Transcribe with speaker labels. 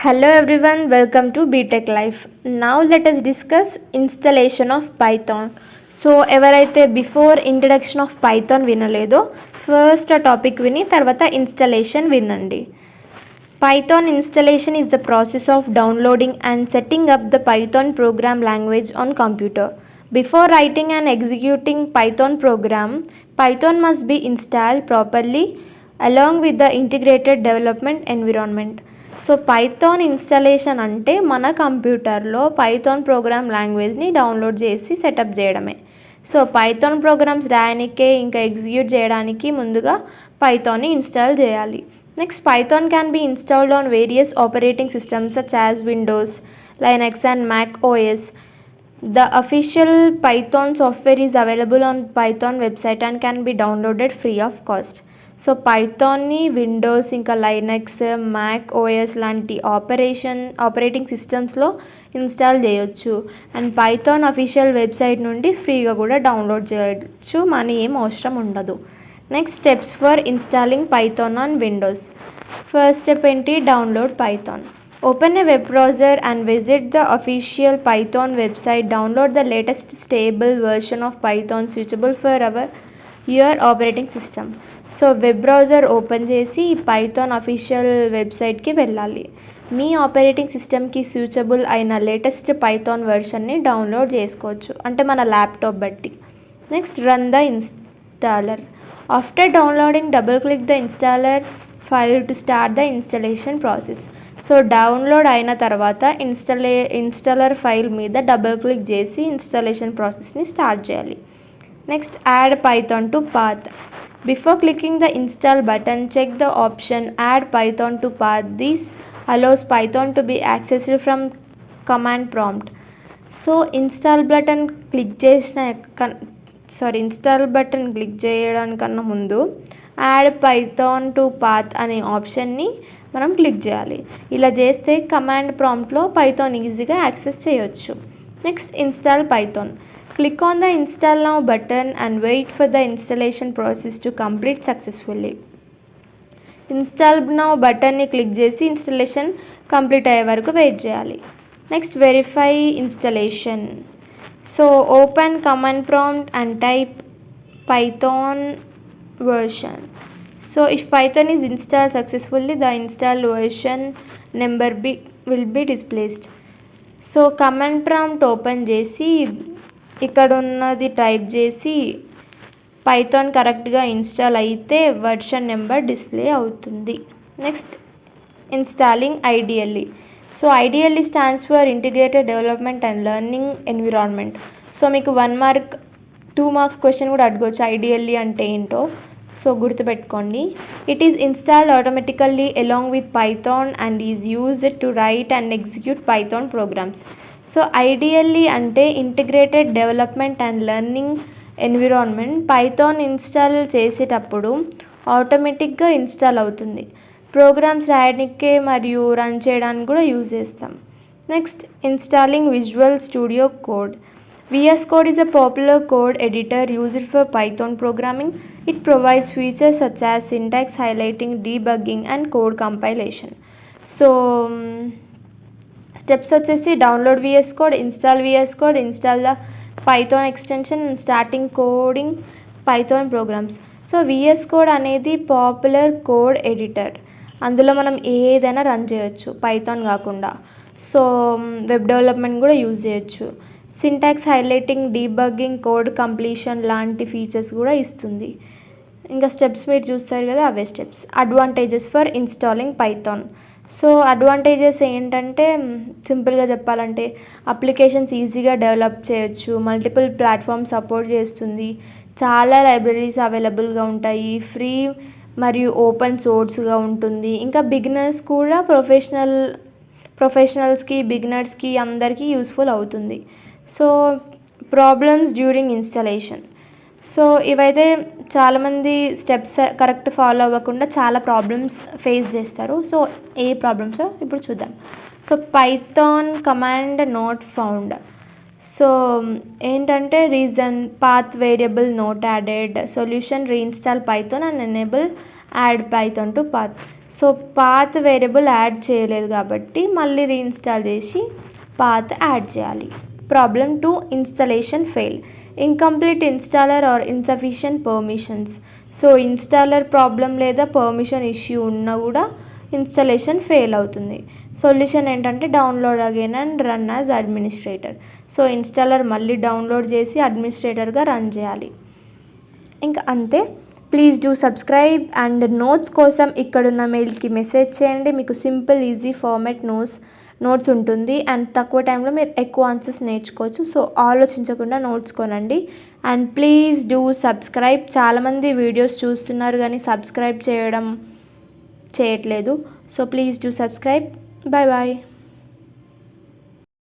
Speaker 1: Hello everyone, welcome to BTech Life. Now let us discuss installation of Python. So ఎవరైతే before introduction of Python వినలేదో first ఆ topic విని తర్వాత installation వినండి. Python installation is the process of downloading and setting up the Python program language on computer. Before writing and executing Python program, Python must be installed properly along with the integrated development environment. So Python installation అంటే మన కంప్యూటర్లో Python program లాంగ్వేజ్ని download చేసి setup చేయడమే. So Python programs రాయడానికే ఇంకా execute చేయడానికి ముందుగా పైథాన్ని ఇన్స్టాల్ చేయాలి. Next Python can be installed on various operating systems such as Windows, Linux and Mac OS. The official Python software is available on Python website and can be downloaded free of cost. So పైథాన్ని Windows ఇంకా Linux, Mac OS లాంటి operating సిస్టమ్స్లో install చేయొచ్చు. And Python official website నుండి ఫ్రీగా కూడా download చేయొచ్చు, money ఏం అవసరం ఉండదు. Next steps for installing Python on Windows. First step ఏంటి? Download Python. Open a web browser and visit the official Python website. Download the latest stable version of Python suitable for your operating system. So web browser open చేసి Python official వెబ్సైట్కి వెళ్ళాలి. మీ operating సిస్టమ్కి suitable అయిన latest Python వెర్షన్ని download చేసుకోవచ్చు, అంటే మన ల్యాప్టాప్ బట్టి. Next run the installer. After downloading double click the installer file to start the installation process. So download అయిన తర్వాత ఇన్స్టాలర్ ఫైల్ మీద డబుల్ క్లిక్ చేసి ఇన్స్టాలేషన్ ప్రాసెస్ని స్టార్ట్ చేయాలి. Next add Python to path. Before clicking the install button, check the option add Python to path. This allows Python to be accessed from command prompt. So install button click చేయడానికన్నా ముందు add Python to path అనే ఆప్షన్ని మనం click చేయాలి. ఇలా చేస్తే command ప్రాంప్ట్లో Python ఈజీగా యాక్సెస్ చేయొచ్చు. Next install Python. Click on the install now button and wait for the installation process to complete successfully. Install now బటన్ని క్లిక్ చేసి ఇన్స్టలేషన్ కంప్లీట్ అయ్యే వరకు వెయిట్ చేయాలి. Next verify installation. So open command prompt and type Python version. So if Python is installed successfully, the installed version number will be displayed. So command prompt open చేసి ఇక్కడ ఉన్నది type చేసి Python కరెక్ట్గా install అయితే version number display అవుతుంది. Next installing IDLE. So IDLE stands for integrated development and learning environment. So మీకు 1 mark 2 marks question కూడా అడగవచ్చు ఐడిఎల్ఈ అంటే ఏంటో. సో గుర్తుపెట్టుకోండి. It is installed automatically along with Python and is used to write and execute Python programs. So IDLE అంటే integrated development and learning environment. Python install చేసేటప్పుడు ఆటోమేటిక్గా install అవుతుంది. Programmes రాయడానికే మరియు రన్ చేయడానికి కూడా యూజ్ చేస్తాం. Next installing visual studio code. VS Code is a popular code editor used for Python programming. It provides features such as syntax highlighting, debugging and code compilation. So steps వచ్చేసి download VS Code, install VS Code, install the Python extension and starting coding Python programs. So VS Code అనేది popular code editor. అందులో మనం ఏదైనా run చేయొచ్చు Python కాకుండా. So web development కూడా use చేయొచ్చు. Syntax highlighting, debugging, code completion లాంటి features కూడా ఇస్తుంది. ఇంకా స్టెప్స్ మీరు చూస్తారు కదా, అవే steps. Advantages for installing Python. So advantages ఏంటంటే సింపుల్గా చెప్పాలంటే అప్లికేషన్స్ ఈజీగా డెవలప్ చేయొచ్చు, మల్టిపుల్ ప్లాట్ఫామ్ సపోర్ట్ చేస్తుంది, చాలా లైబ్రరీస్ అవైలబుల్గా ఉంటాయి, ఫ్రీ మరియు ఓపెన్ సోర్స్గా ఉంటుంది. ఇంకా బిగినర్స్ కూడా ప్రొఫెషనల్స్కి, బిగినర్స్కి అందరికీ యూస్ఫుల్ అవుతుంది. So problems during installation. So ఇవైతే చాలామంది స్టెప్స్ కరెక్ట్ ఫాలో అవ్వకుండా చాలా ప్రాబ్లమ్స్ ఫేస్ చేస్తారు. సో ఏ ప్రాబ్లమ్సో ఇప్పుడు చూద్దాం. So Python command not found. So ఏంటంటే reason path variable not added, solution reinstall Python and enable add Python to path. So path variable add చేయలేదు కాబట్టి మళ్ళీ రీఇన్స్టాల్ చేసి పాత్ యాడ్ చేయాలి. Problem 2, installation fail. Incomplete installer or insufficient permissions. So installer problem లేదా permission issue ఉన్నా కూడా installation fail అవుతుంది. Solution ఏంటంటే download again and run as administrator. So installer మళ్ళీ డౌన్లోడ్ చేసి అడ్మినిస్ట్రేటర్గా రన్ చేయాలి. ఇంకా అంతే. Please do subscribe and notes కోసం ఇక్కడున్న మెయిల్కి మెసేజ్ చేయండి. మీకు సింపుల్ ఈజీ ఫార్మాట్ నోట్స్ ఉంటుంది అండ్ తక్కువ టైంలో మీరు ఎక్కువ ఆన్సర్స్ నేర్చుకోవచ్చు. సో ఆలోచించకుండా నోట్స్ కొనండి అండ్ ప్లీజ్ డూ సబ్స్క్రైబ్. చాలామంది వీడియోస్ చూస్తున్నారు కానీ సబ్స్క్రైబ్ చేయట్లేదు. So please do subscribe. Bye bye.